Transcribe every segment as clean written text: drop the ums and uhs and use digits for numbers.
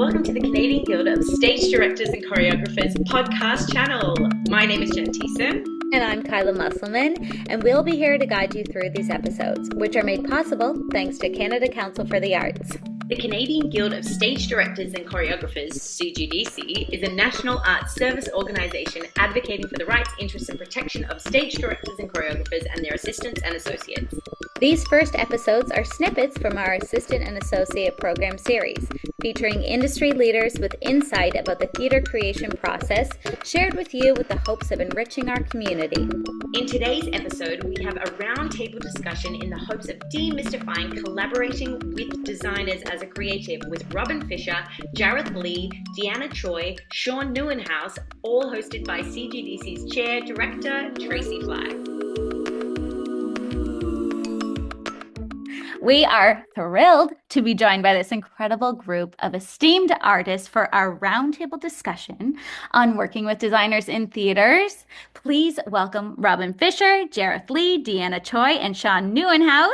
Welcome to the Canadian Guild of Stage Directors and Choreographers podcast channel. My name is Jen Thiessen. And I'm Kyla Musselman, and we'll be here to guide you through these episodes, which are made possible thanks to Canada Council for the Arts. The Canadian Guild of Stage Directors and Choreographers, CGDC, is a national arts service organisation advocating for the rights, interests and protection of stage directors and choreographers and their assistants and associates. These first episodes are snippets from our Assistant and Associate Program series, featuring industry leaders with insight about the theatre creation process, shared with you with the hopes of enriching our community. In today's episode, we have a roundtable discussion in the hopes of demystifying collaborating with designers as a creative with Robin Fisher, Jareth Li, Deanna Choi, Sean Nieuwenhuis, all hosted by CGDC's Chair Director, Tracy Fly. We are thrilled to be joined by this incredible group of esteemed artists for our roundtable discussion on working with designers in theaters. Please welcome Robin Fisher, Jareth Li, Deanna Choi, and Sean Nieuwenhuis.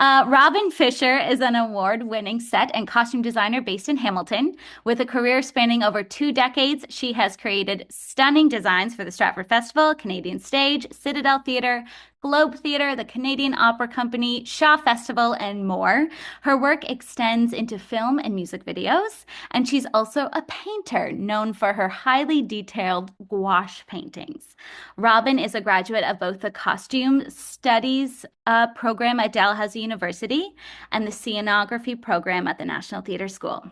Robin Fisher is an award-winning set and costume designer based in Hamilton. With a career spanning over 2 decades, she has created stunning designs for the Stratford Festival, Canadian Stage, Citadel Theatre, Globe Theatre, the Canadian Opera Company, Shaw Festival, and more. Her work extends into film and music videos, and she's also a painter known for her highly detailed gouache paintings. Robin is a graduate of both the Costume Studies program at Dalhousie University and the Scenography program at the National Theatre School.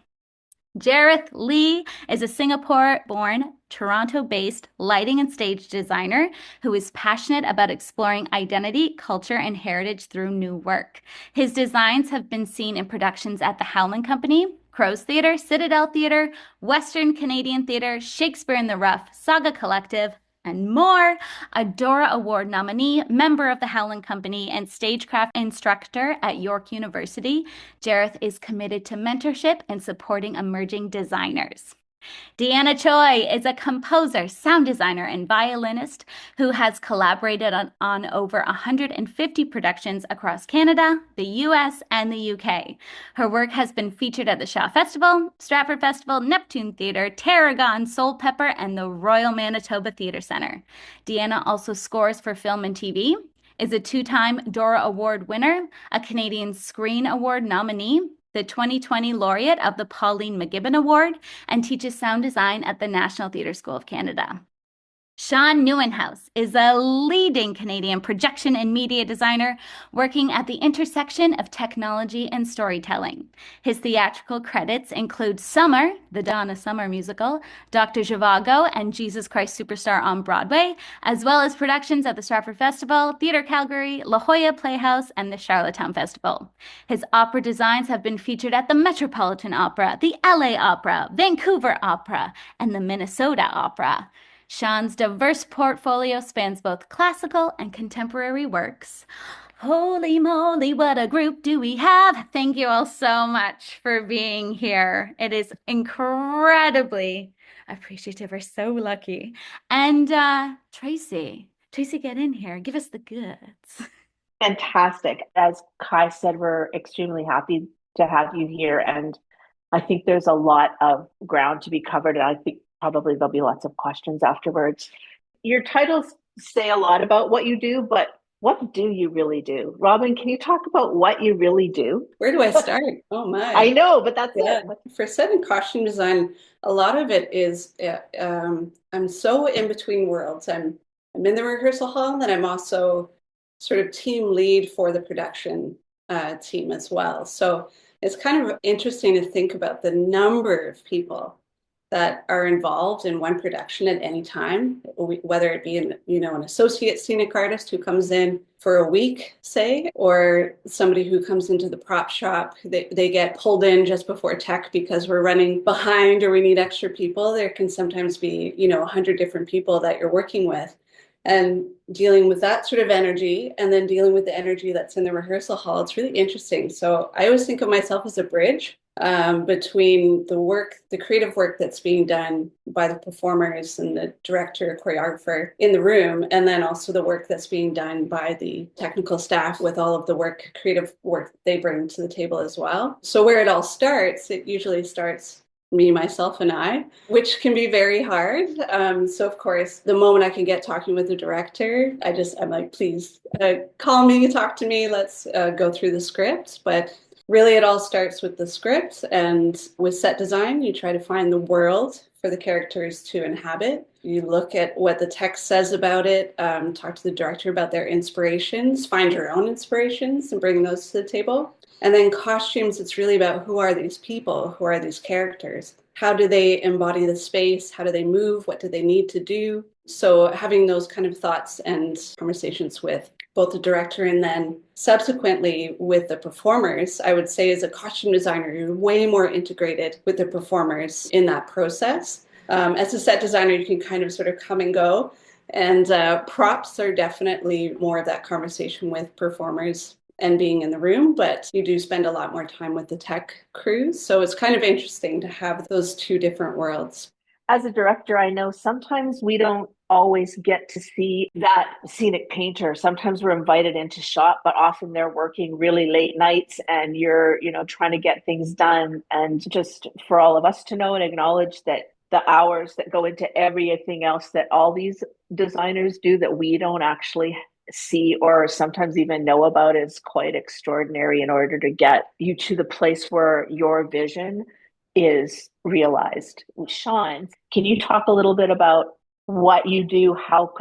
Jareth Li is a Singapore-born, Toronto-based lighting and stage designer who is passionate about exploring identity, culture, and heritage through new work. His designs have been seen in productions at the Howland Company, Crows Theatre, Citadel Theatre, Western Canadian Theatre, Shakespeare in the Rough, Saga Collective, and more. A Dora Award nominee, member of the Howland Company, and stagecraft instructor at York University, Jareth is committed to mentorship and supporting emerging designers. Deanna Choi is a composer, sound designer, and violinist who has collaborated on over 150 productions across Canada, the US, and the UK. Her work has been featured at the Shaw Festival, Stratford Festival, Neptune Theatre, Tarragon, Soul Pepper, and the Royal Manitoba Theatre Centre. Deanna also scores for film and TV, is a 2-time Dora Award winner, a Canadian Screen Award nominee, the 2020 laureate of the Pauline McGibbon Award, and teaches sound design at the National Theatre School of Canada. Sean Nieuwenhuis is a leading Canadian projection and media designer working at the intersection of technology and storytelling. His theatrical credits include Summer, the Donna Summer musical, Dr. Zhivago, and Jesus Christ Superstar on Broadway, as well as productions at the Stratford Festival, Theatre Calgary, La Jolla Playhouse, and the Charlottetown Festival. His opera designs have been featured at the Metropolitan Opera, the LA Opera, Vancouver Opera, and the Minnesota Opera. Sean's diverse portfolio spans both classical and contemporary works. Holy moly, what a group do we have! Thank you all so much for being here. It is incredibly appreciative. We're so lucky. And Tracy, get in here. Give us the goods. Fantastic. As Kai said, we're extremely happy to have you here. And I think there's a lot of ground to be covered. And I think probably there'll be lots of questions afterwards. Your titles say a lot about what you do, but what do you really do? Robin, can you talk about what you really do? Where do I start? Oh my. I know, but that's it. For set and costume design, a lot of it is, I'm so in between worlds. I'm in the rehearsal hall, and I'm also sort of team lead for the production team as well. So it's kind of interesting to think about the number of people that are involved in one production at any time, whether it be an associate scenic artist who comes in for a week, say, or somebody who comes into the prop shop. They get pulled in just before tech because we're running behind or we need extra people. There can sometimes be 100 different people that you're working with, and dealing with that sort of energy, and then dealing with the energy that's in the rehearsal hall. It's really interesting. So I always think of myself as a bridge between the creative work that's being done by the performers and the director, choreographer in the room, and then also the work that's being done by the technical staff with all of the creative work they bring to the table as well. So where it all starts, it usually starts me, myself, and I, which can be very hard. So of course, the moment I can get talking with the director, I'm like, please call me, talk to me, let's go through the script. But really, it all starts with the script, and with set design, you try to find the world for the characters to inhabit. You look at what the text says about it, talk to the director about their inspirations, find your own inspirations and bring those to the table. And then costumes, it's really about who are these people? Who are these characters? How do they embody the space? How do they move? What do they need to do? So having those kind of thoughts and conversations with both the director and then subsequently with the performers, I would say as a costume designer, you're way more integrated with the performers in that process. As a set designer, you can kind of sort of come and go. And props are definitely more of that conversation with performers and being in the room, but you do spend a lot more time with the tech crews. So it's kind of interesting to have those two different worlds. As a director, I know sometimes we don't always get to see that scenic painter. Sometimes we're invited into shot, but often they're working really late nights and you're, trying to get things done. And just for all of us to know and acknowledge that the hours that go into everything else that all these designers do that we don't actually see or sometimes even know about is quite extraordinary in order to get you to the place where your vision is realized. Sean, can you talk a little bit about what you do,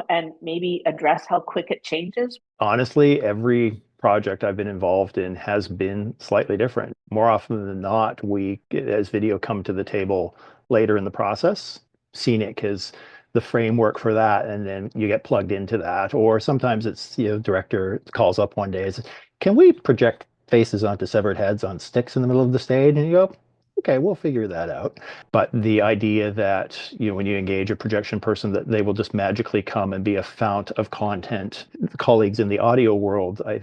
and maybe address how quick it changes? Honestly, every project I've been involved in has been slightly different. More often than not, we, as video, come to the table later in the process. Scenic is the framework for that, and then you get plugged into that. Or sometimes it's, director calls up one day, can we project faces onto severed heads on sticks in the middle of the stage? And you go, okay, we'll figure that out. But the idea that, when you engage a projection person, that they will just magically come and be a fount of content. Colleagues in the audio world, I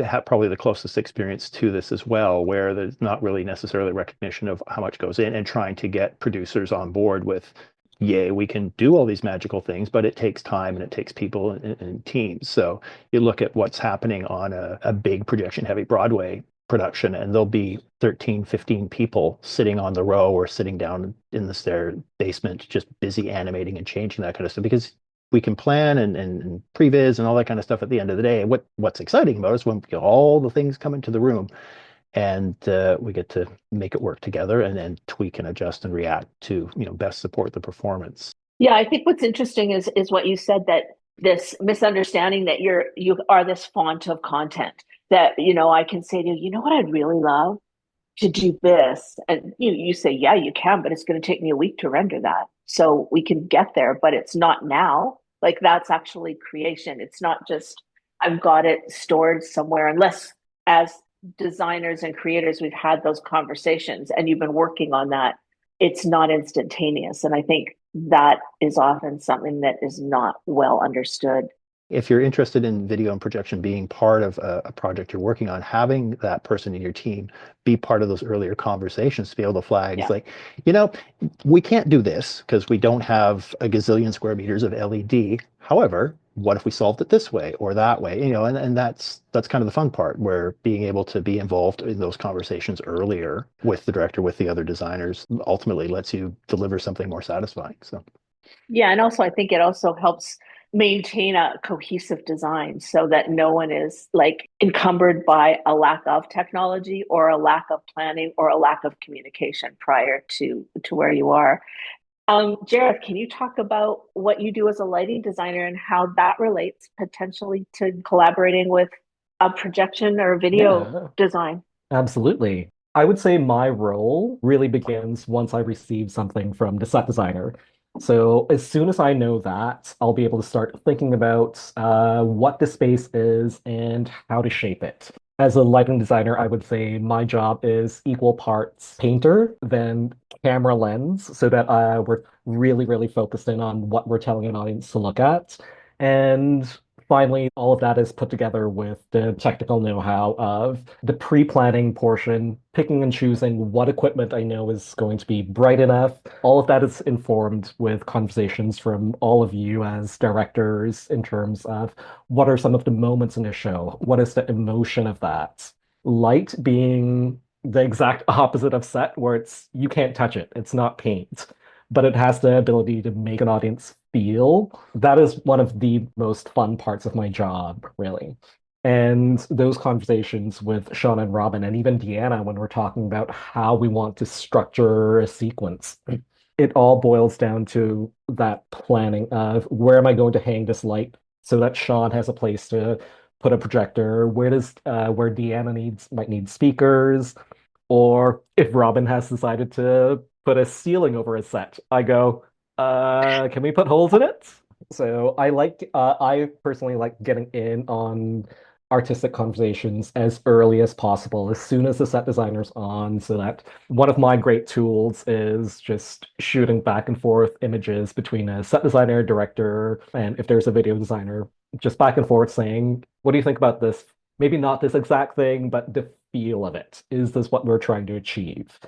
have probably the closest experience to this as well, where there's not really necessarily recognition of how much goes in and trying to get producers on board with, yay, we can do all these magical things, but it takes time and it takes people and teams. So you look at what's happening on a big projection heavy Broadway production, and there'll be 13, 15 people sitting on the row or sitting down in their basement, just busy animating and changing that kind of stuff, because we can plan and previs and all that kind of stuff at the end of the day. What's exciting about it is when all the things come into the room and we get to make it work together and then tweak and adjust and react to, best support the performance. Yeah, I think what's interesting is what you said, that this misunderstanding that you are this font of content, that, I can say to you, what I'd really love to do this. And you say, yeah, you can, but it's going to take me a week to render that. So we can get there, but it's not now. Like, that's actually creation. It's not just, I've got it stored somewhere, unless as designers and creators, we've had those conversations and you've been working on that. It's not instantaneous. And I think that is often something that is not well understood. If you're interested in video and projection being part of a project you're working on, having that person in your team be part of those earlier conversations to be able to flag, it's like, we can't do this because we don't have a gazillion square meters of LED. However, what if we solved it this way or that way? And that's kind of the fun part, where being able to be involved in those conversations earlier with the director, with the other designers, ultimately lets you deliver something more satisfying. So, yeah, and also I think it also helps maintain a cohesive design so that no one is like encumbered by a lack of technology or a lack of planning or a lack of communication prior to where you are. Jareth, can you talk about what you do as a lighting designer and how that relates potentially to collaborating with a projection or video design? Absolutely. I would say my role really begins once I receive something from the set designer. So as soon as I know that, I'll be able to start thinking about what the space is and how to shape it. As a lighting designer, I would say my job is equal parts painter than camera lens, so that we're really, really focused in on what we're telling an audience to look at. And finally, all of that is put together with the technical know-how of the pre-planning portion, picking and choosing what equipment I know is going to be bright enough. All of that is informed with conversations from all of you as directors in terms of what are some of the moments in a show? What is the emotion of that? Light being the exact opposite of set, where it's you can't touch it. It's not paint, but it has the ability to make an audience feel. That is one of the most fun parts of my job, really. And those conversations with Sean and Robin, and even Deanna, when we're talking about how we want to structure a sequence, it all boils down to that planning of where am I going to hang this light so that Sean has a place to put a projector? Where Deanna might need speakers, or if Robin has decided to put a ceiling over a set, I go, can we put holes in it? So I personally like getting in on artistic conversations as early as possible, as soon as the set designer's on, so that one of my great tools is just shooting back and forth images between a set designer, director, and if there's a video designer, just back and forth saying, what do you think about this? Maybe not this exact thing, but the feel of it. Is this what we're trying to achieve?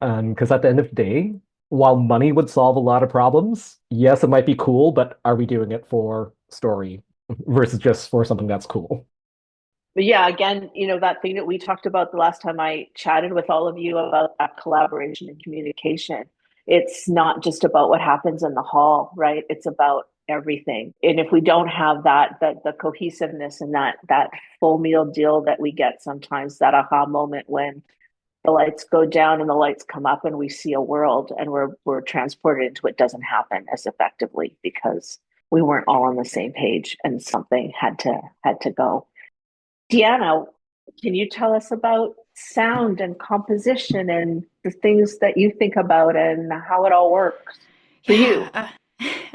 Because at the end of the day, while money would solve a lot of problems, yes, it might be cool, but are we doing it for story versus just for something that's cool? But yeah, again, that thing that we talked about the last time I chatted with all of you about that collaboration and communication. It's not just about what happens in the hall, right? It's about everything. And if we don't have the cohesiveness and that full meal deal that we get sometimes, that aha moment when the lights go down and the lights come up and we see a world and we're transported into it, doesn't happen as effectively because we weren't all on the same page and something had to go. Deanna, can you tell us about sound and composition and the things that you think about and how it all works for you? Yeah,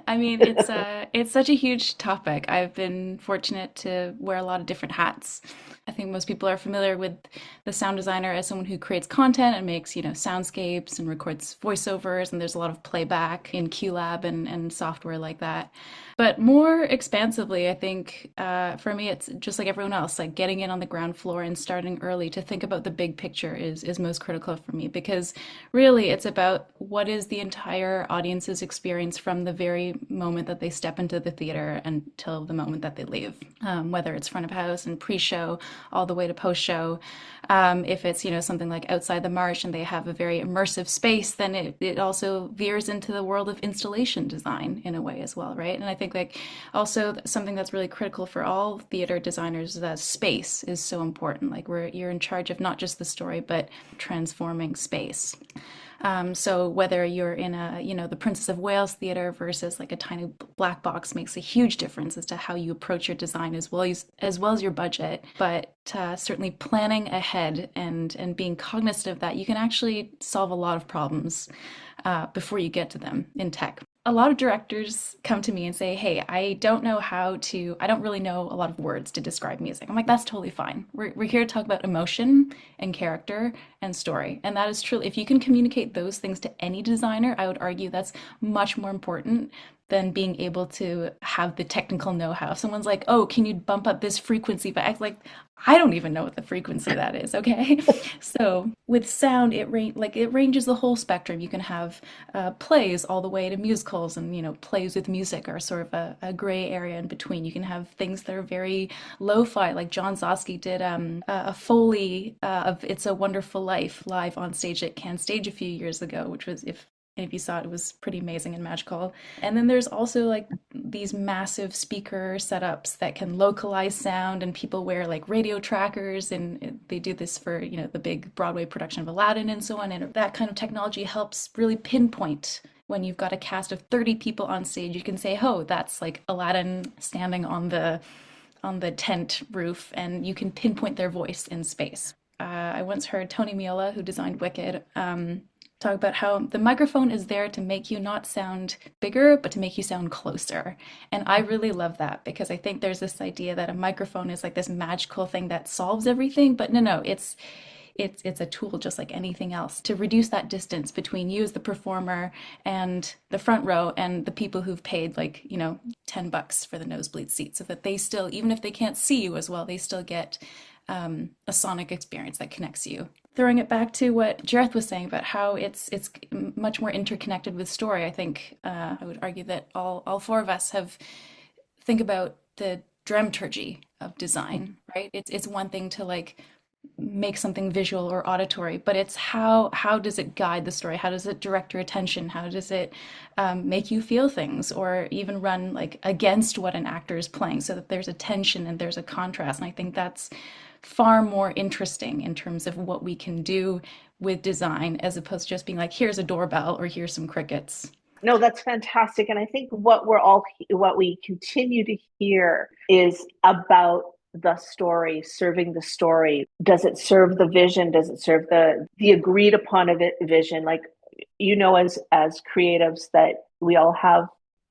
I mean, it's such a huge topic. I've been fortunate to wear a lot of different hats. I think most people are familiar with the sound designer as someone who creates content and makes, soundscapes and records voiceovers, and there's a lot of playback in QLab and software like that. But more expansively, I think for me, it's just like everyone else, like getting in on the ground floor and starting early to think about the big picture is most critical for me, because really it's about what is the entire audience's experience from the very moment that they step into the theater until the moment that they leave, whether it's front of house and pre-show all the way to post-show. If it's, something like outside the march and they have a very immersive space, then it also veers into the world of installation design in a way as well, right? And I think like also something that's really critical for all theater designers is that space is so important. Like you're in charge of not just the story, but transforming space. So whether you're in the Princess of Wales theater versus like a tiny black box makes a huge difference as to how you approach your design as well as your budget. But certainly planning ahead and being cognizant of that, you can actually solve a lot of problems before you get to them in tech. A lot of directors come to me and say, hey, I don't really know a lot of words to describe music. I'm like, that's totally fine. We're here to talk about emotion and character and story. And that is true. If you can communicate those things to any designer, I would argue that's much more important than being able to have the technical know-how. If someone's like, oh, can you bump up this frequency? But I don't even know what the frequency that is, okay? So with sound, it ranges the whole spectrum. You can have plays all the way to musicals, and plays with music are sort of a gray area in between. You can have things that are very lo-fi, like John Zosky did a Foley of It's a Wonderful Life live on stage at Can Stage a few years ago, which was, if you saw it, it was pretty amazing and magical. And then there's also like these massive speaker setups that can localize sound, and people wear like radio trackers, and they do this for, the big Broadway production of Aladdin and so on. And that kind of technology helps really pinpoint when you've got a cast of 30 people on stage. You can say, oh, that's like Aladdin standing on the tent roof, and you can pinpoint their voice in space. I once heard Tony Miola, who designed Wicked, talk about how the microphone is there to make you not sound bigger, but to make you sound closer. And I really love that, because I think there's this idea that a microphone is like this magical thing that solves everything. But no, it's a tool just like anything else to reduce that distance between you as the performer and the front row and the people who've paid like, $10 for the nosebleed seat, so that they still, even if they can't see you as well, they still get a sonic experience that connects you. Throwing it back to what Jareth was saying about how it's much more interconnected with story, I think I would argue that all four of us think about the dramaturgy of design, right? It's one thing to like make something visual or auditory, but it's how does it guide the story? How does it direct your attention? How does it make you feel things, or even run like against what an actor is playing, so that there's a tension and there's a contrast. And I think that's far more interesting in terms of what we can do with design, as opposed to just being like, here's a doorbell or here's some crickets. No, that's fantastic. And I think what we continue to hear is about the story, serving the story. Does it serve the vision? Does it serve the agreed upon vision? Like, as creatives, that we all have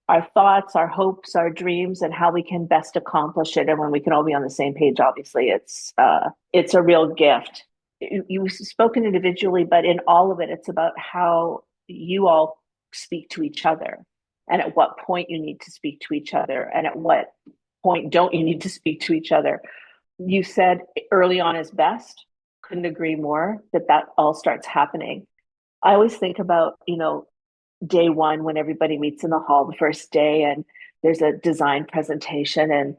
our thoughts, our hopes, our dreams, and how we can best accomplish it. And when we can all be on the same page, obviously, it's a real gift. You've spoken individually, but in all of it, it's about how you all speak to each other, and at what point you need to speak to each other, and at what point don't you need to speak to each other. You said early on is best. Couldn't agree more that all starts happening. I always think about, day one, when everybody meets in the hall the first day, and there's a design presentation, and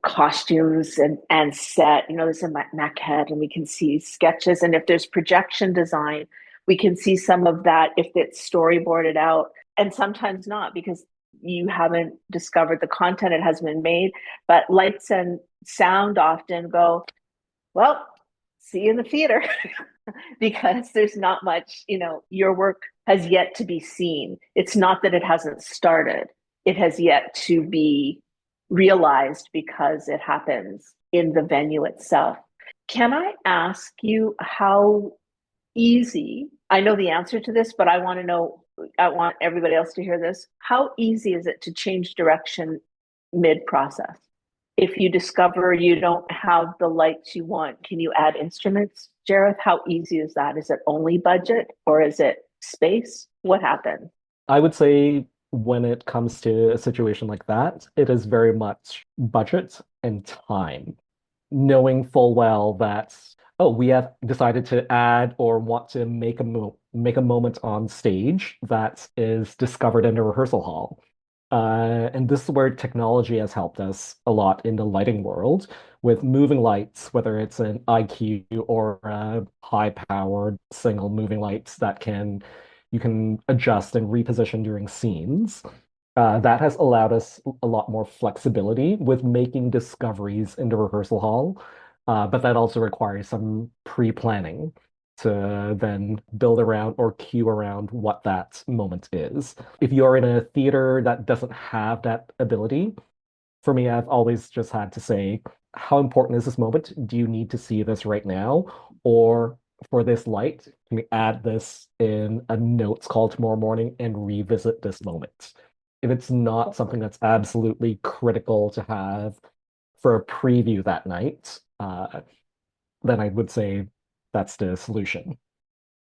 costumes and set, there's a maquette, and we can see sketches. And if there's projection design, we can see some of that if it's storyboarded out, and sometimes not, because you haven't discovered the content, it hasn't been made. But lights and sound often go, well, see you in the theater, because there's not much, your work has yet to be seen. It's not that it hasn't started, it has yet to be realized, because it happens in the venue itself. Can I ask you how easy, I know the answer to this, but I want everybody else to hear this. How easy is it to change direction mid-process? If you discover you don't have the lights you want, can you add instruments? Jareth, how easy is that? Is it only budget, or is it space? What happened? I would say when it comes to a situation like that, it is very much budget and time. Knowing full well that, oh, we have decided to add or want to make a moment on stage that is discovered in a rehearsal hall. And this is where technology has helped us a lot in the lighting world with moving lights, whether it's an IQ or a high-powered single moving lights that you can adjust and reposition during scenes. That has allowed us a lot more flexibility with making discoveries in the rehearsal hall, but that also requires some pre-planning to then build around or cue around what that moment is. If you're in a theater that doesn't have that ability, for me, I've always just had to say, how important is this moment? Do you need to see this right now? Or for this light, can we add this in a notes call tomorrow morning and revisit this moment? If it's not something that's absolutely critical to have for a preview that night, then I would say that's the solution.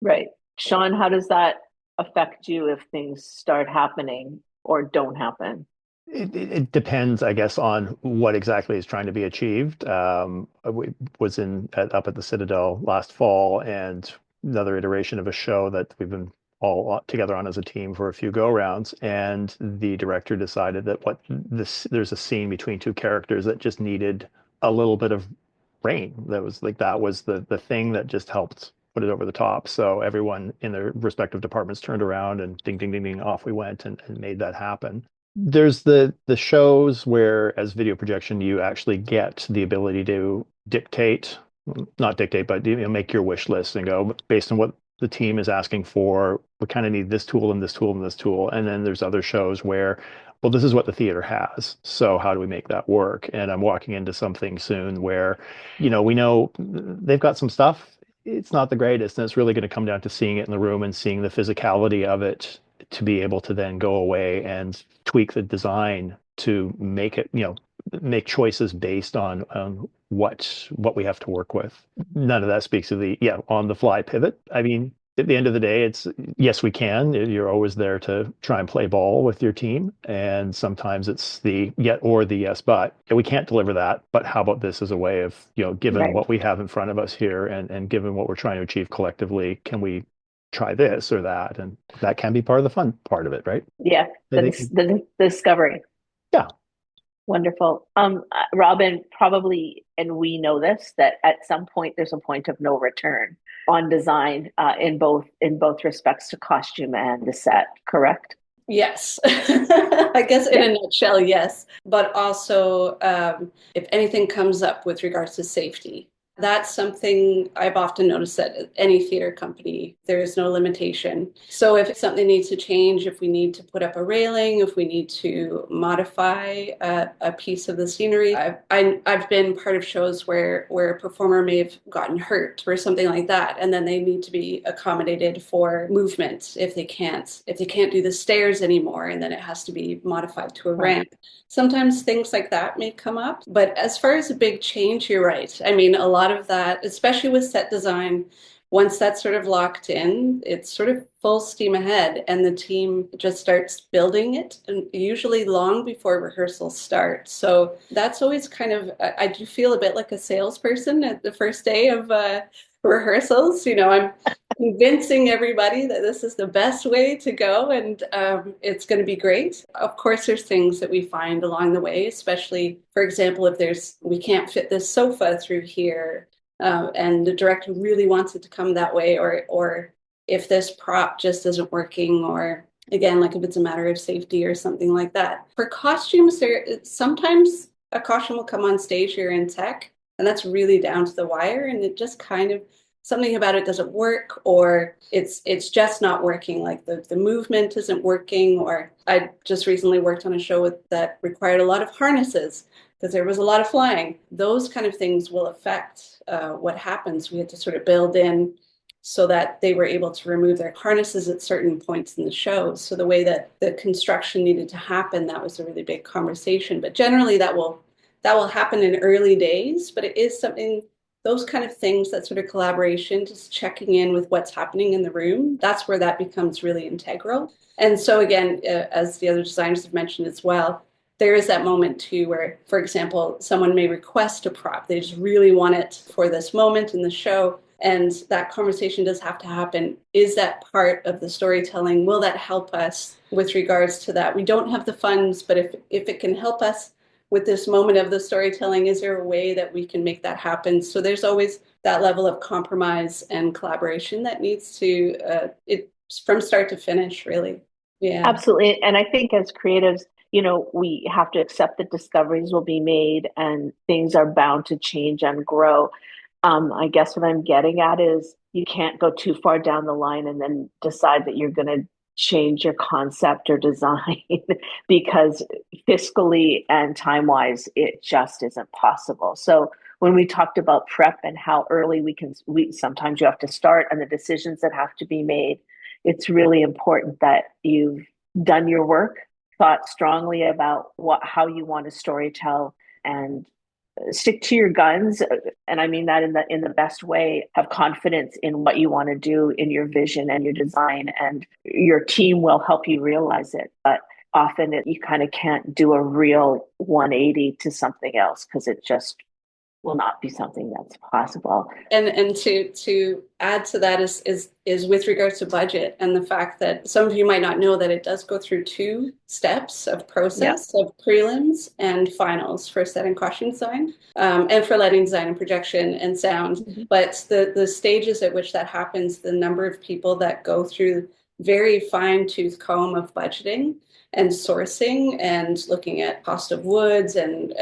Right. Sean, how does that affect you if things start happening or don't happen? It depends, I guess, on what exactly is trying to be achieved. I was up at the Citadel last fall, and another iteration of a show that we've been all together on as a team for a few go-rounds, and the director decided that there's a scene between two characters that just needed a little bit of rain. That was the thing that just helped put it over the top. So everyone in their respective departments turned around, and ding, ding, ding, ding, off we went, and made that happen. There's the shows where, as video projection, you actually get the ability to not dictate, but make your wish list and go, based on what the team is asking for, we kind of need this tool and this tool and this tool. And then there's other shows where, well, this is what the theater has, so how do we make that work? And I'm walking into something soon where, we know they've got some stuff. It's not the greatest, and it's really going to come down to seeing it in the room and seeing the physicality of it to be able to then go away and tweak the design to make it, make choices based on what we have to work with. None of that speaks to the on the fly pivot. I mean, at the end of the day, it's yes, we can. You're always there to try and play ball with your team, and sometimes it's the yet or the yes, but we can't deliver that. But how about this as a way of, given Right. what we have in front of us here, and given what we're trying to achieve collectively, can we try this or that? And that can be part of the fun part of it, right? Yeah, the discovery. Yeah. Wonderful. Robin, probably and we know this, that at some point there's a point of no return on design in both respects to costume and the set, correct? Yes. I guess in a nutshell, yes. But also, if anything comes up with regards to safety, that's something I've often noticed at any theater company. There is no limitation. So if something needs to change, if we need to put up a railing, if we need to modify a piece of the scenery, I've been part of shows where a performer may have gotten hurt or something like that, and then they need to be accommodated for movement if they can't do the stairs anymore, and then it has to be modified to a ramp. Sometimes things like that may come up, but as far as a big change, you're right. I mean, a lot of that, especially with set design, once that's sort of locked in, it's sort of full steam ahead, and the team just starts building it, and usually long before rehearsals start. So that's always kind of, I do feel a bit like a salesperson at the first day of rehearsals. I'm convincing everybody that this is the best way to go, and it's going to be great. Of course, there's things that we find along the way, especially, for example, if we can't fit this sofa through here, and the director really wants it to come that way, or if this prop just isn't working, or again, like if it's a matter of safety or something like that. For costumes, sometimes a costume will come on stage here in tech, and that's really down to the wire, and it just kind of, something about it doesn't work, or it's just not working, like the movement isn't working. Or I just recently worked on a show that required a lot of harnesses because there was a lot of flying. Those kind of things will affect what happens. We had to sort of build in so that they were able to remove their harnesses at certain points in the show. So the way that the construction needed to happen, that was a really big conversation. But generally that will happen in early days, but it is something, those kind of things, that sort of collaboration, just checking in with what's happening in the room, that's where that becomes really integral. And so again, as the other designers have mentioned as well, there is that moment too where, for example, someone may request a prop. They just really want it for this moment in the show. And that conversation does have to happen. Is that part of the storytelling? Will that help us with regards to that? We don't have the funds, but if it can help us with this moment of the storytelling, is there a way that we can make that happen? So there's always that level of compromise and collaboration that needs to, it's from start to finish, really. Yeah. Absolutely. And I think as creatives, we have to accept that discoveries will be made and things are bound to change and grow. I guess what I'm getting at is you can't go too far down the line and then decide that you're going to change your concept or design because fiscally and time-wise, it just isn't possible. So when we talked about prep and how early sometimes you have to start and the decisions that have to be made, it's really important that you've done your work, thought strongly about how you want to storytell, and stick to your guns. And I mean that in the best way. Have confidence in what you want to do, in your vision and your design, and your team will help you realize it. But often you kind of can't do a real 180 to something else because it just will not be something that's possible. And to add to that is with regards to budget and the fact that some of you might not know that it does go through 2 steps of process, of prelims and finals for set and costume design, and for lighting design and projection and sound. Mm-hmm. But the stages at which that happens, the number of people that go through very fine-tooth comb of budgeting and sourcing and looking at cost of woods and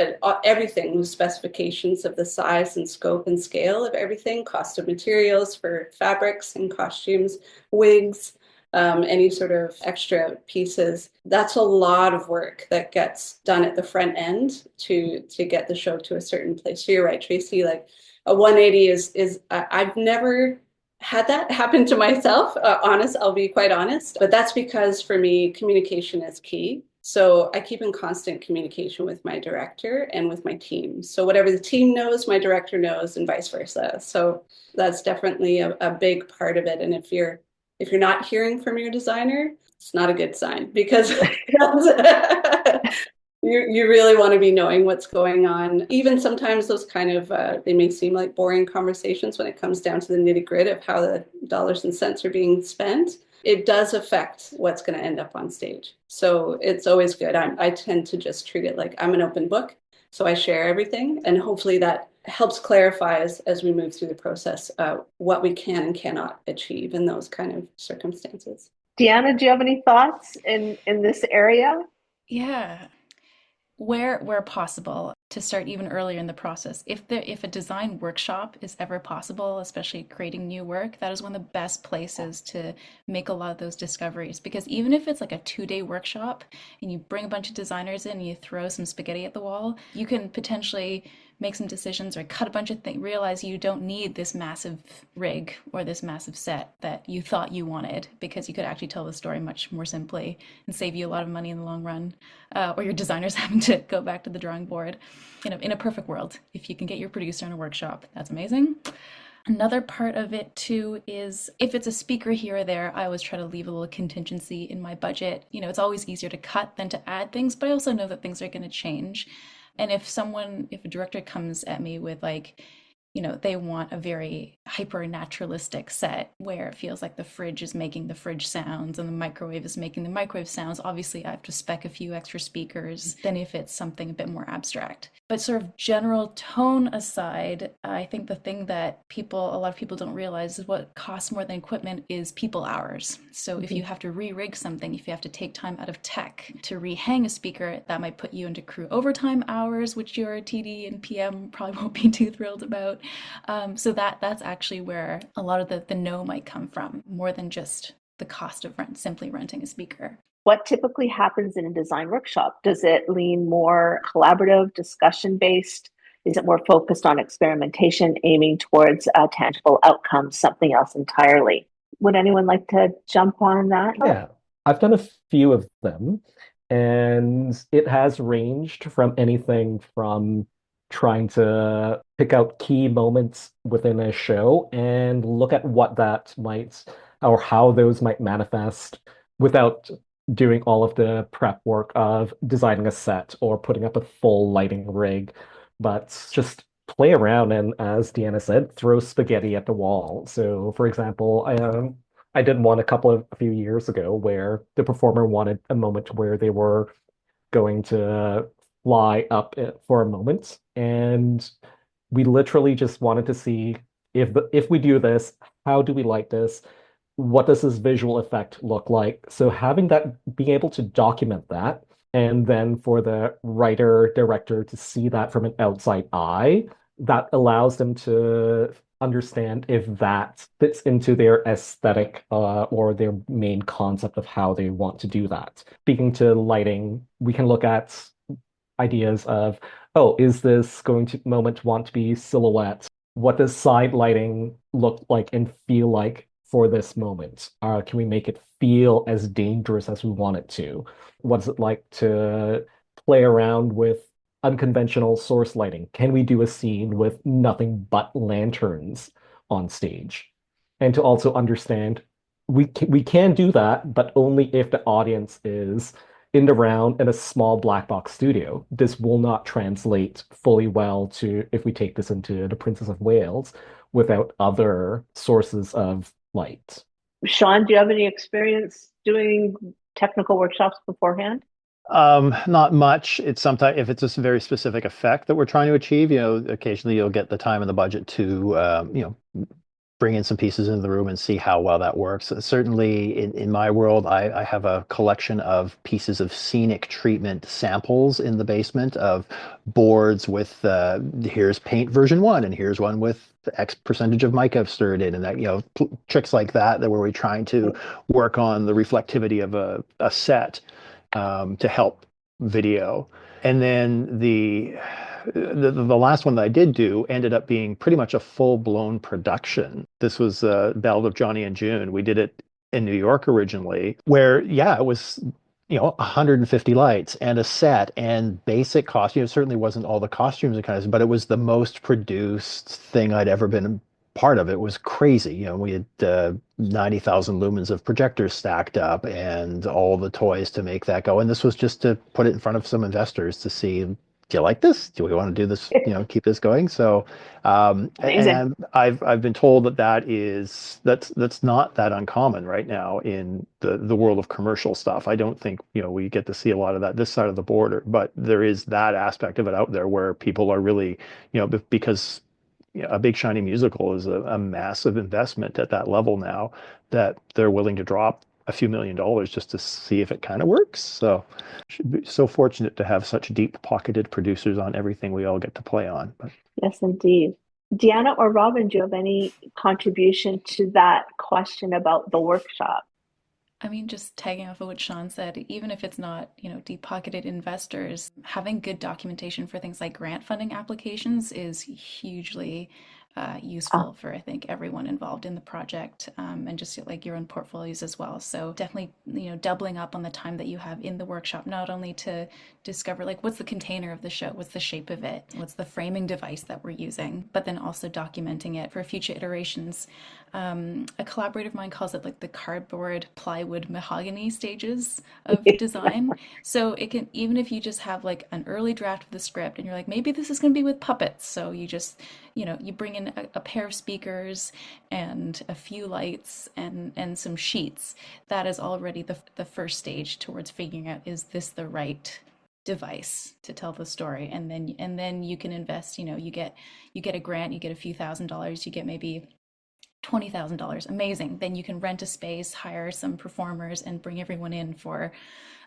everything, with specifications of the size and scope and scale of everything, cost of materials for fabrics and costumes, wigs, any sort of extra pieces. That's a lot of work that gets done at the front end to get the show to a certain place. So you're right, Tracy, like a 180 is I've never had that happen to myself, I'll be quite honest, but that's because for me, communication is key. So I keep in constant communication with my director and with my team. So whatever the team knows, my director knows, and vice versa. So that's definitely a big part of it. And if you're not hearing from your designer, it's not a good sign, because you really want to be knowing what's going on. Even sometimes those kind of, they may seem like boring conversations when it comes down to the nitty-gritty of how the dollars and cents are being spent. It does affect what's going to end up on stage. So it's always good. I tend to just treat it like I'm an open book. So I share everything, and hopefully that helps clarify as we move through the process what we can and cannot achieve in those kind of circumstances. Deanna, do you have any thoughts in this area? Yeah. Where possible, to start even earlier in the process. If a design workshop is ever possible, especially creating new work, that is one of the best places to make a lot of those discoveries. Because even if it's like a 2-day workshop and you bring a bunch of designers in and you throw some spaghetti at the wall, you can potentially make some decisions or cut a bunch of things, realize you don't need this massive rig or this massive set that you thought you wanted, because you could actually tell the story much more simply and save you a lot of money in the long run, or your designers having to go back to the drawing board. In a perfect world, if you can get your producer in a workshop, that's amazing. Another part of it too is if it's a speaker here or there, I always try to leave a little contingency in my budget. It's always easier to cut than to add things, but I also know that things are going to change. And if a director comes at me with they want a very hyper naturalistic set where it feels like the fridge is making the fridge sounds and the microwave is making the microwave sounds, obviously I have to spec a few extra speakers than if it's something a bit more abstract. But sort of general tone aside, I think the thing that a lot of people don't realize is what costs more than equipment is people hours. So if you have to re-rig something, if you have to take time out of tech to re-hang a speaker, that might put you into crew overtime hours, which your TD and PM probably won't be too thrilled about. So that's actually where a lot of the no might come from, more than just the cost of simply renting a speaker. What typically happens in a design workshop? Does it lean more collaborative, discussion-based? Is it more focused on experimentation, aiming towards a tangible outcome, something else entirely? Would anyone like to jump on that? Yeah, I've done a few of them, and it has ranged from anything from trying to pick out key moments within a show and look at what that might, or how those might manifest without doing all of the prep work of designing a set or putting up a full lighting rig, but just play around and, as Deanna said, throw spaghetti at the wall. So, for example, I did one a few years ago where the performer wanted a moment where they were going to fly up for a moment, and we literally just wanted to see if we do this, how do we like this? What does this visual effect look like? So having that, being able to document that, and then for the writer, director to see that from an outside eye, that allows them to understand if that fits into their aesthetic or their main concept of how they want to do that. Speaking to lighting, we can look at ideas of, oh, is this moment want to be silhouette? What does side lighting look like and feel like for this moment? Can we make it feel as dangerous as we want it to? What's it like to play around with unconventional source lighting? Can we do a scene with nothing but lanterns on stage? And to also understand, we can do that, but only if the audience is in the round in a small black box studio. This will not translate fully well to if we take this into The Princess of Wales without other sources of light. Sean, do you have any experience doing technical workshops beforehand? Not much. It's sometimes if it's a very specific effect that we're trying to achieve, occasionally you'll get the time and the budget to, bring in some pieces into the room and see how well that works. Certainly in my world, I have a collection of pieces of scenic treatment samples in the basement of boards with, here's paint version 1, and here's one with X percentage of mica I've stirred in, and that, tricks like that where we're trying to work on the reflectivity of a set to help video. And then the last one that I did do ended up being pretty much a full-blown production. This was Ballad of Johnny and June. We did it in New York originally, where, it was, 150 lights and a set and basic costumes. It certainly wasn't all the costumes and kind of, but it was the most produced thing I'd ever been part of. It was crazy. We had 90,000 lumens of projectors stacked up and all the toys to make that go. And this was just to put it in front of some investors to see do you like this? Do we want to do this, keep this going? So, Amazing. and I've been told that's not that uncommon right now in the world of commercial stuff. I don't think, we get to see a lot of that this side of the border, but there is that aspect of it out there where people are really, because a big shiny musical is a massive investment at that level now, that they're willing to drop a few $1,000,000 just to see if it kind of works. So should be so fortunate to have such deep pocketed producers on everything we all get to play on. But Yes, indeed. Deanna or Robin, do you have any contribution to that question about the workshop? I mean, just tagging off of what Sean said, even if it's not, deep-pocketed investors, having good documentation for things like grant funding applications is hugely Ah, useful for, I think, everyone involved in the project, and just like your own portfolios as well. So definitely, doubling up on the time that you have in the workshop, not only to discover like what's the container of the show, what's the shape of it, what's the framing device that we're using, but then also documenting it for future iterations. A collaborative mind calls it like the cardboard, plywood, mahogany stages of design. So it can, even if you just have like an early draft of the script and you're like, maybe this is going to be with puppets. So you just, you bring in a pair of speakers and a few lights and some sheets. That is already the first stage towards figuring out, is this the right device to tell the story? And then you can invest, you get a grant, you get a few $1,000s, you get maybe $20,000. Amazing. Then you can rent a space, hire some performers, and bring everyone in for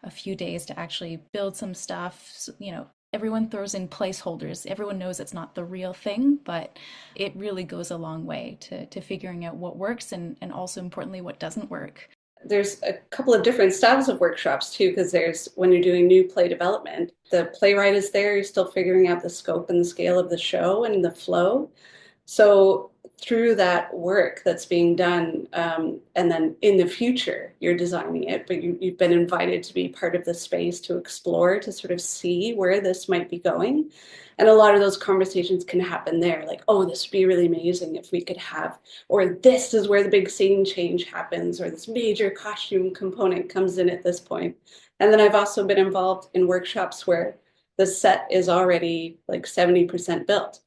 a few days to actually build some stuff. So, everyone throws in placeholders. Everyone knows it's not the real thing, but it really goes a long way to figuring out what works and also importantly what doesn't work. There's a couple of different styles of workshops too, because there's when you're doing new play development, the playwright is there, you're still figuring out the scope and the scale of the show and the flow. So through that work that's being done, and then in the future, you're designing it, but you've been invited to be part of the space to explore, to sort of see where this might be going. And a lot of those conversations can happen there, like, oh, this would be really amazing if we could have, or this is where the big scene change happens, or this major costume component comes in at this point. And then I've also been involved in workshops where the set is already like 70% built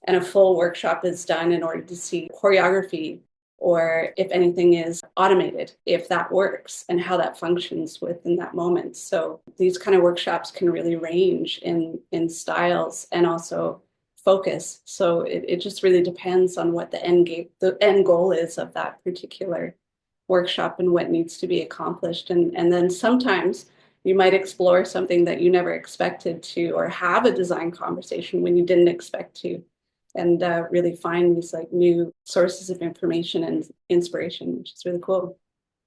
and a full workshop is done in order to see choreography, or if anything is automated, if that works and how that functions within that moment. So these kind of workshops can really range in styles and also focus. So it just really depends on what the end goal is of that particular workshop and what needs to be accomplished. And then sometimes you might explore something that you never expected to, or have a design conversation when you didn't expect to, and really find these like new sources of information and inspiration, which is really cool.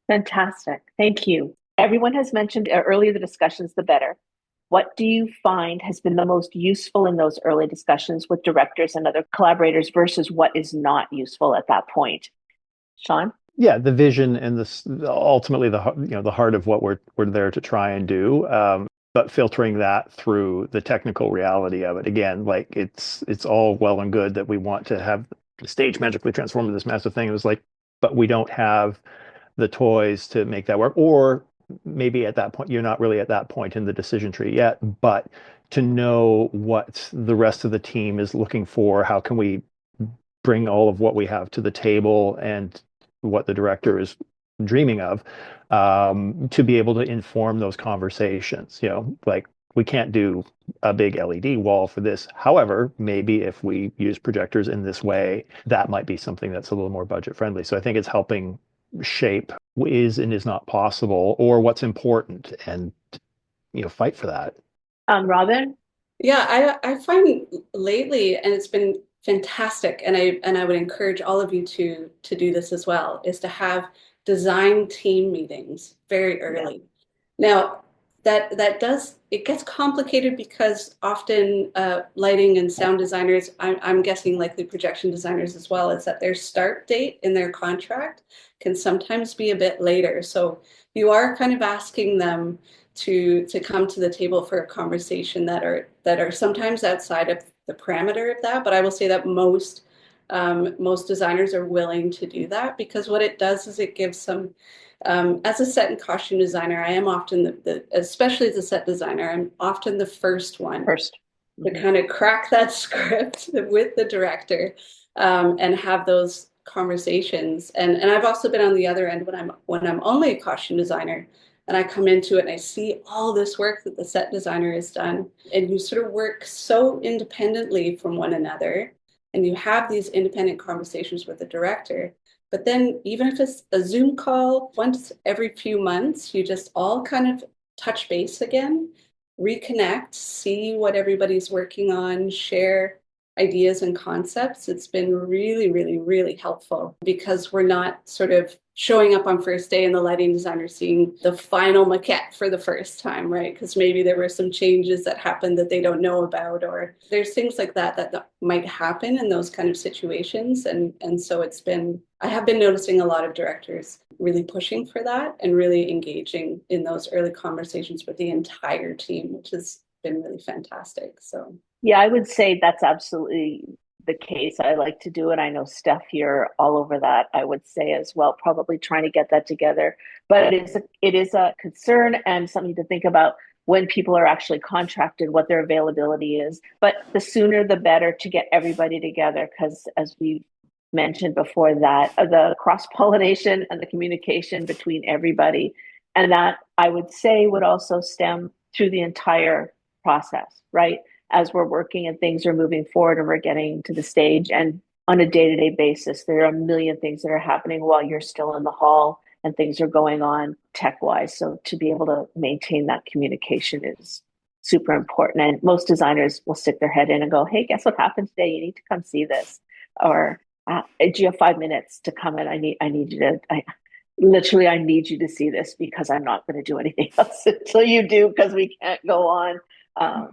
fantastic. Thank you. Everyone has mentioned earlier the discussions, the better. What do you find has been the most useful in those early discussions with directors and other collaborators versus what is not useful at that point? Sean? yeah, the vision and ultimately the heart of what we're there to try and do. But filtering that through the technical reality of it. Again, like it's all well and good that we want to have the stage magically transform into this massive thing. It was like, but we don't have the toys to make that work. Or maybe at that point, you're not really at that point in the decision tree yet, but to know what the rest of the team is looking for, how can we bring all of what we have to the table and what the director is dreaming of, to be able to inform those conversations. Like we can't do a big LED wall for this. However, maybe if we use projectors in this way, that might be something that's a little more budget friendly. So I think it's helping shape what is and is not possible, or what's important, and fight for that. Robin? Yeah, I find lately, and it's been fantastic, and I would encourage all of you to do this as well, is to have design team meetings very early. Now, that does, it gets complicated because often lighting and sound designers, I'm guessing likely projection designers as well, is that their start date in their contract can sometimes be a bit later. So you are kind of asking them to come to the table for a conversation that are sometimes outside of the parameter of that. But I will say that most designers are willing to do that, because what it does is it gives some, as a set and costume designer, I am often especially as a set designer, I'm often the first one First. to kind of crack that script with the director, and have those conversations. And I've also been on the other end when I'm only a costume designer and I come into it and I see all this work that the set designer has done, and you sort of work so independently from one another, and you have these independent conversations with the director. But then even if it's a Zoom call once every few months, you just all kind of touch base again, reconnect, see what everybody's working on, share ideas and concepts. It's been really, really, really helpful because we're not sort of showing up on first day and the lighting designer seeing the final maquette for the first time, right? Because maybe there were some changes that happened that they don't know about, or there's things like that might happen in those kind of situations. And so I have been noticing a lot of directors really pushing for that and really engaging in those early conversations with the entire team, which has been really fantastic. So yeah, I would say that's absolutely the case. I like to do it. I know Steph here all over that. I would say as well, probably trying to get that together. But it is a concern and something to think about when people are actually contracted, what their availability is. But the sooner the better to get everybody together, because as we mentioned before, that the cross-pollination and the communication between everybody, and that I would say would also stem through the entire process, right? As we're working and things are moving forward and we're getting to the stage, and on a day-to-day basis, there are a million things that are happening while you're still in the hall and things are going on tech-wise. So to be able to maintain that communication is super important. And most designers will stick their head in and go, hey, guess what happened today? You need to come see this. Or do you have 5 minutes to come in? I need you to, I need you to see this because I'm not going to do anything else until you do, because we can't go on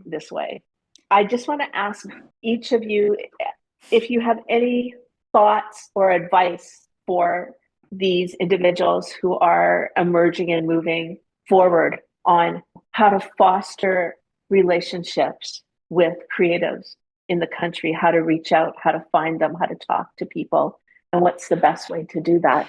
this way. I just want to ask each of you if you have any thoughts or advice for these individuals who are emerging and moving forward on how to foster relationships with creatives in the country, how to reach out, how to find them, how to talk to people, and what's the best way to do that?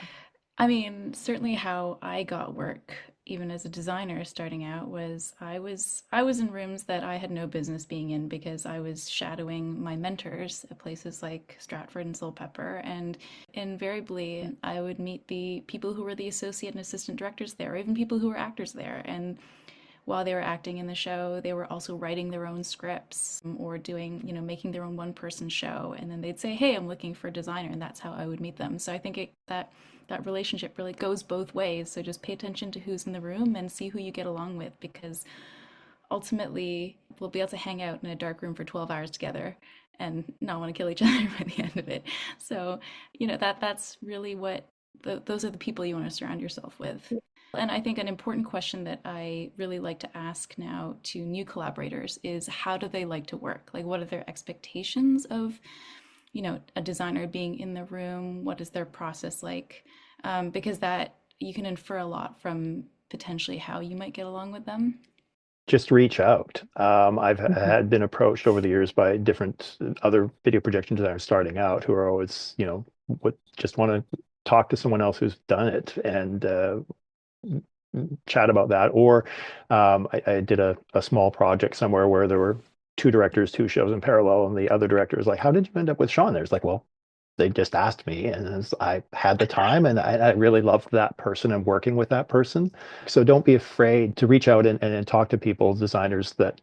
I mean, certainly how I got work, even as a designer starting out, was I was in rooms that I had no business being in because I was shadowing my mentors at places like Stratford and Soulpepper, and invariably I would meet the people who were the associate and assistant directors there, or even people who were actors there. And while they were acting in the show, they were also writing their own scripts or doing, making their own one-person show. And then they'd say, hey, I'm looking for a designer, and that's how I would meet them. So I think that relationship really goes both ways. So just pay attention to who's in the room and see who you get along with, because ultimately we'll be able to hang out in a dark room for 12 hours together and not want to kill each other by the end of it. So, that's really what those are the people you want to surround yourself with. And I think an important question that I really like to ask now to new collaborators is, how do they like to work? Like, what are their expectations of, a designer being in the room? What is their process like? Because that you can infer a lot from potentially how you might get along with them. Just reach out. I've had been approached over the years by different other video projection designers starting out who are always, just want to talk to someone else who's done it and chat about that. Or I did a small project somewhere where there were two directors, two shows in parallel, and the other director was like, how did you end up with Sean? There's like, well, they just asked me, and I had the time, and I really loved that person and working with that person. So don't be afraid to reach out and talk to people, designers that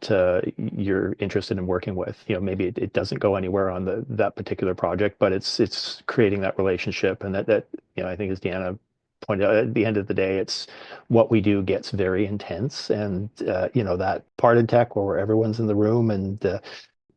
you're interested in working with. Maybe it doesn't go anywhere on that particular project, but it's creating that relationship, and that I think, as Deanna pointed out, at the end of the day, it's what we do gets very intense, and that part in tech where everyone's in the room and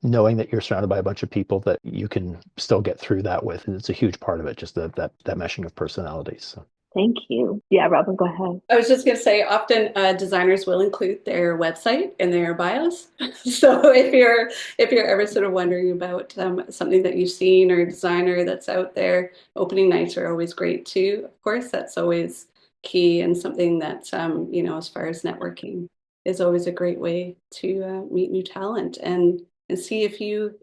knowing that you're surrounded by a bunch of people that you can still get through that with, and it's a huge part of it, just that meshing of personalities. So. Thank you. Yeah, Robin, go ahead. I was just going to say, often designers will include their website in their bios. So if you're ever sort of wondering about something that you've seen or a designer that's out there, opening nights are always great too. Of course, that's always key, and something that as far as networking is always a great way to meet new talent and see if you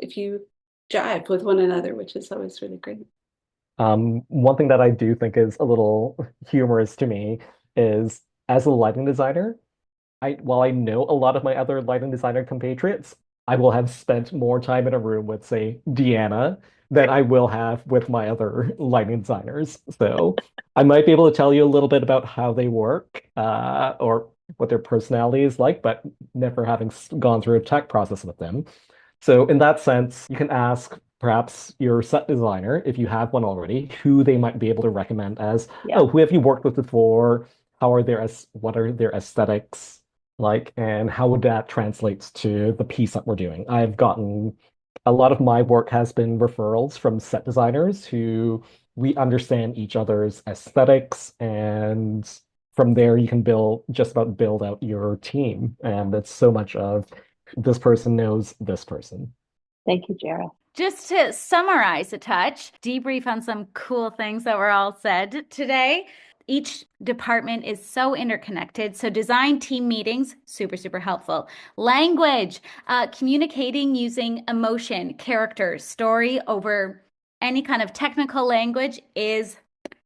jive with one another, which is always really great. One thing that I do think is a little humorous to me is, as a lighting designer, while I know a lot of my other lighting designer compatriots, I will have spent more time in a room with, say, Deanna than I will have with my other lighting designers. So I might be able to tell you a little bit about how they work, or what their personality is like, but never having gone through a tech process with them. So in that sense, you can ask perhaps your set designer, if you have one already, who they might be able to recommend as, Yeah. oh, who have you worked with before? What are their aesthetics like, and how would that translate to the piece that we're doing? I've gotten a lot of my work has been referrals from set designers who we understand each other's aesthetics, and from there you can build out your team. And it's so much of this person knows this person. Thank you, Jareth. Just to summarize a touch, debrief on some cool things that were all said today. Each department is so interconnected. So design team meetings, super, super helpful. Language, communicating using emotion, character, story over any kind of technical language is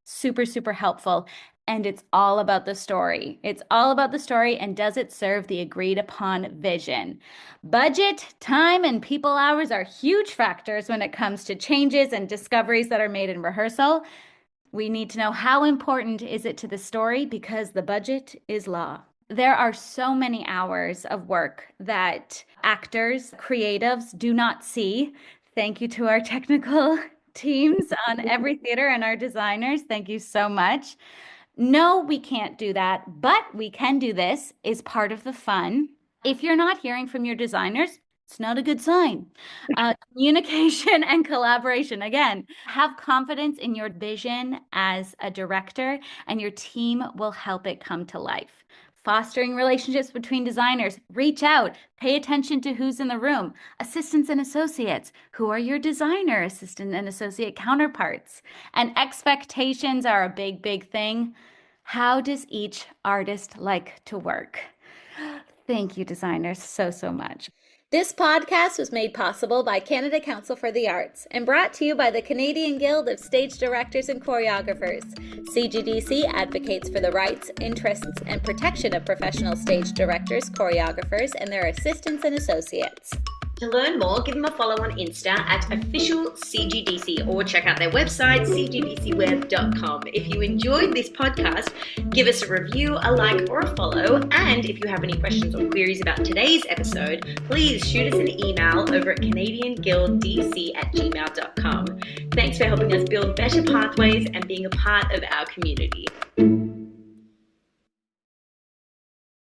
super, super helpful. And it's all about the story. It's all about the story, and does it serve the agreed upon vision? Budget, time, and people hours are huge factors when it comes to changes and discoveries that are made in rehearsal. We need to know how important is it to the story, because the budget is law. There are so many hours of work that actors, creatives do not see. Thank you to our technical teams on every theater and our designers. Thank you so much. No, we can't do that, but we can do this, is part of the fun. If you're not hearing from your designers, it's not a good sign. Communication and collaboration. Again, have confidence in your vision as a director, and your team will help it come to life. Fostering relationships between designers. Reach out. Pay attention to who's in the room. Assistants and associates. Who are your designer, assistant, and associate counterparts? And expectations are a big, big thing. How does each artist like to work? Thank you, designers, so, so much. This podcast was made possible by Canada Council for the Arts and brought to you by the Canadian Guild of Stage Directors and Choreographers. CGDC advocates for the rights, interests, and protection of professional stage directors, choreographers, and their assistants and associates. To learn more, give them a follow on Insta at official CGDC, or check out their website, cgdcweb.com. If you enjoyed this podcast, give us a review, a like, or a follow. And if you have any questions or queries about today's episode, please shoot us an email over at canadianguilddc@gmail.com. Thanks for helping us build better pathways and being a part of our community.